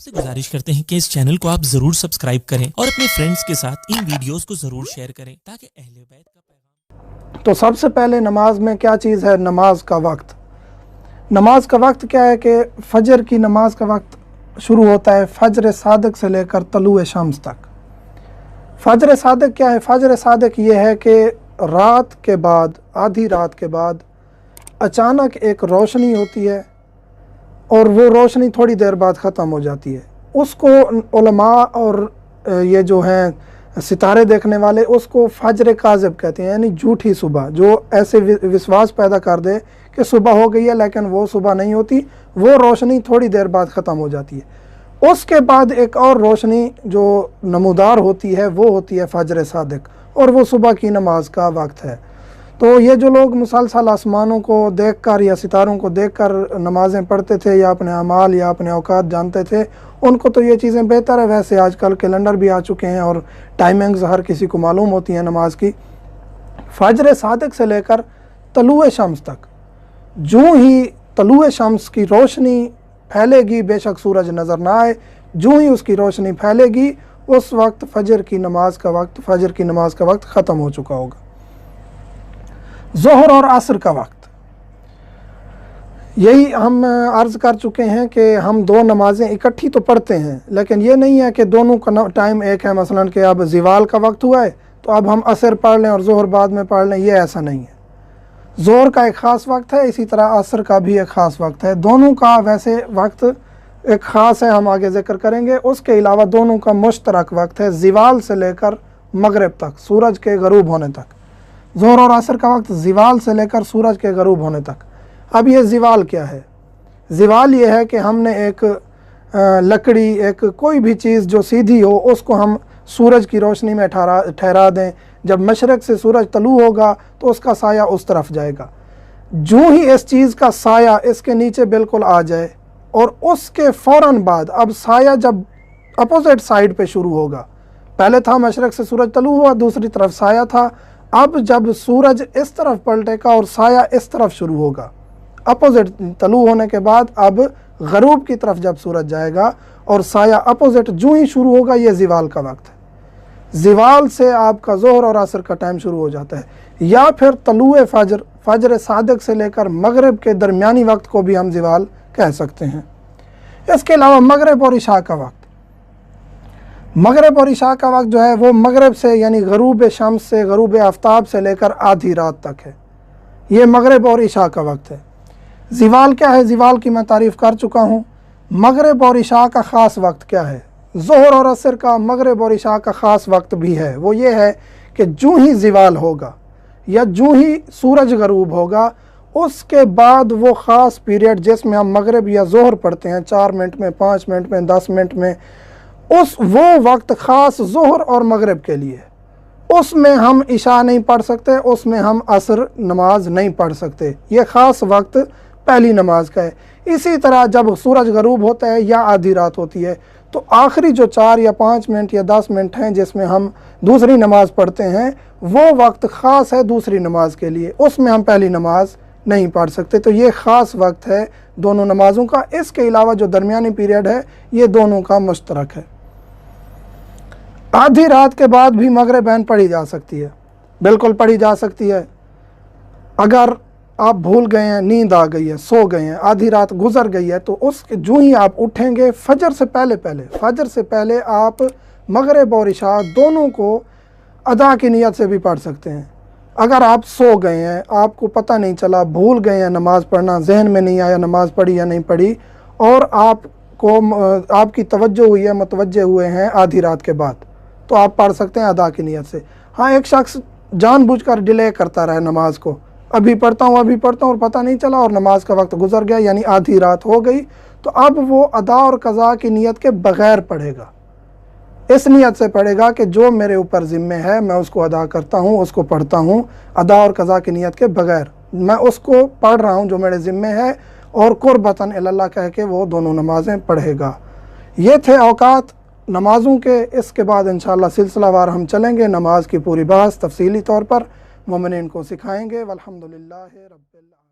आपसे गुजारिश करते हैं कि इस चैनल को आप जरूर सब्सक्राइब करें और अपने फ्रेंड्स के साथ इन वीडियोस को जरूर शेयर करें ताकि अहले बैत का पैगाम। तो सबसे पहले नमाज में क्या चीज़ है? नमाज का वक्त। नमाज का वक्त क्या है कि फजर की नमाज का वक्त शुरू होता है फजर सादिक से लेकर तलुए शम्स तक। फजर सादिक क्या है? फजर सादिक ये है कि रात के बाद, आधी रात के बाद अचानक एक रोशनी होती है और वो रोशनी थोड़ी देर बाद ख़त्म हो जाती है। उसको उलमा और ये जो हैं सितारे देखने वाले उसको फजर काज़िब कहते हैं, यानी झूठी सुबह, जो ऐसे विश्वास पैदा कर दे कि सुबह हो गई है लेकिन वो सुबह नहीं होती, वो रोशनी थोड़ी देर बाद ख़त्म हो जाती है। उसके बाद एक और रोशनी जो नमूदार होती है वो होती है फजर सादिक, और वो सुबह की नमाज का वक्त है। तो ये जो लोग मुसलसल आसमानों को देखकर या सितारों को देखकर नमाज़ें पढ़ते थे या अपने अमाल या अपने औकात जानते थे, उनको तो ये चीज़ें बेहतर है। वैसे आजकल कैलेंडर भी आ चुके हैं और टाइमिंग्स हर किसी को मालूम होती हैं नमाज की। फजर सादिक से लेकर तलुए शम्स तक, जो ही तलुए शम्स की रोशनी फैलेगी, बेशक सूरज नज़र ना आए, जो ही उसकी रोशनी फैलेगी उस वक्त फजर की नमाज का वक्त ख़त्म हो चुका होगा। ज़ोहर और असर का वक्त, यही हम अर्ज़ कर चुके हैं कि हम दो नमाज़ें इकट्ठी तो पढ़ते हैं, लेकिन ये नहीं है कि दोनों का टाइम एक है। मसलन कि अब ज़िवाल का वक्त हुआ है तो अब हम असर पढ़ लें और ज़ोहर बाद में पढ़ लें, ये ऐसा नहीं है। ज़ोहर का एक ख़ास वक्त है, इसी तरह असर का भी एक ख़ास वक्त है। दोनों का वैसे वक्त एक ख़ास है, हम आगे ज़िक्र करेंगे। उसके अलावा दोनों का मुश्तरक वक्त है ज़िवाल से लेकर मगरिब तक, सूरज के गरूब होने तक। ज़ोहर और असर का वक्त ज़िवाल से लेकर सूरज के गरूब होने तक। अब ये ज़िवाल क्या है? ज़िवाल ये है कि हमने एक लकड़ी, एक कोई भी चीज़ जो सीधी हो, उसको हम सूरज की रोशनी में ठहरा दें। जब मशरक़ से सूरज तलू होगा तो उसका साया उस तरफ जाएगा। जो ही इस चीज़ का साया इसके नीचे बिल्कुल आ जाए और उसके फ़ौरन बाद अब साया जब अपोजिट साइड पे शुरू होगा, पहले था मशरक़ से सूरज तलू हुआ, दूसरी तरफ साया था। अब जब सूरज इस तरफ पलटेगा और साया इस तरफ शुरू होगा, अपोजिट तलू होने के बाद अब गरूब की तरफ जब सूरज जाएगा और साया अपोजिट जो ही शुरू होगा, ये ज़िवाल का वक्त है। ज़िवाल से आपका ज़ोहर और असर का टाइम शुरू हो जाता है। या फिर तलुए फजर सादिक से लेकर मगरिब के दरमियानी वक्त को भी हम ज़िवाल कह सकते हैं। इसके अलावा मगरिब और इशा का वक्त, मगरिब और इशा का वक्त जो है वो मगरिब से यानी गरूब शम्स से, गरूब आफ्ताब से लेकर आधी रात तक है। ये मगरिब और इशा का वक्त है। ज़िवाल क्या है? ज़िवाल की मैं तारीफ़ कर चुका हूँ। मगरिब और इशा का ख़ास वक्त क्या है? ज़ोहर और असर का, मगरिब और इशा का ख़ास वक्त भी है। वो ये है कि जो ही ज़िवाल होगा या जो ही सूरज गरूब होगा, उसके बाद वो ख़ास पीरियड जिसमें हम मगरिब या ज़ोहर पढ़ते हैं 4 मिनट में, 5 मिनट में, 10 मिनट में, वो वक्त ख़ास ज़ोहर और मगरिब के लिए। उसमें हम इशा नहीं पढ़ सकते, उसमें हम असर नमाज नहीं पढ़ सकते। ये ख़ास वक्त पहली नमाज का है। इसी तरह जब सूरज गरूब होता है या आधी रात होती है तो आखिरी जो 4 या 5 मिनट या 10 मिनट हैं जिसमें हम दूसरी नमाज पढ़ते हैं, वो वक्त ख़ास है दूसरी नमाज के लिए, उसमें हम पहली नमाज नहीं पढ़ सकते। तो ये ख़ास वक्त है दोनों नमाज़ों का। इसके अलावा जो दरमियानी पीरियड है ये दोनों का मुश्तरक है। आधी रात के बाद भी मगरिब पढ़ी जा सकती है, बिल्कुल पढ़ी जा सकती है। अगर आप भूल गए हैं, नींद आ गई है, सो गए हैं, आधी रात गुजर गई है, तो उस जो ही आप उठेंगे फजर से पहले आप मगरिब और इशा दोनों को अदा की नीयत से भी पढ़ सकते हैं। अगर आप सो गए हैं, आपको पता नहीं चला, भूल गए हैं नमाज़ पढ़ना, जहन में नहीं आया नमाज़ पढ़ी या नहीं पढ़ी, और आपकी तवज्जो हुई है, मुतवज्जे हुए हैं आधी रात के बाद, तो आप पढ़ सकते हैं अदा की नीयत से। हाँ, एक शख्स जानबूझकर डिले करता रहे नमाज को, अभी पढ़ता हूँ और पता नहीं चला और नमाज का वक्त गुजर गया, यानी आधी रात हो गई, तो अब वो अदा और कज़ा की नीयत के बग़ैर पढ़ेगा। इस नीयत से पढ़ेगा कि जो मेरे ऊपर ज़िम्मे है मैं उसको अदा करता हूँ, उसको पढ़ता हूँ, अदा और कज़ा की नीयत के बग़ैर मैं उसको पढ़ रहा हूँ जो मेरे ज़िम्मे है, और कुर्बतन इल्लल्लाह कह के वो दोनों नमाज़ें पढ़ेगा। ये थे औकात नमाज़ों के। इसके बाद इंशाअल्लाह सिलसिलावार हम चलेंगे, नमाज की पूरी बहस तफसीली तौर पर मोमिनीन को सिखाएंगे। वल्हम्दुलिल्लाहि रब्बिल आलमीन।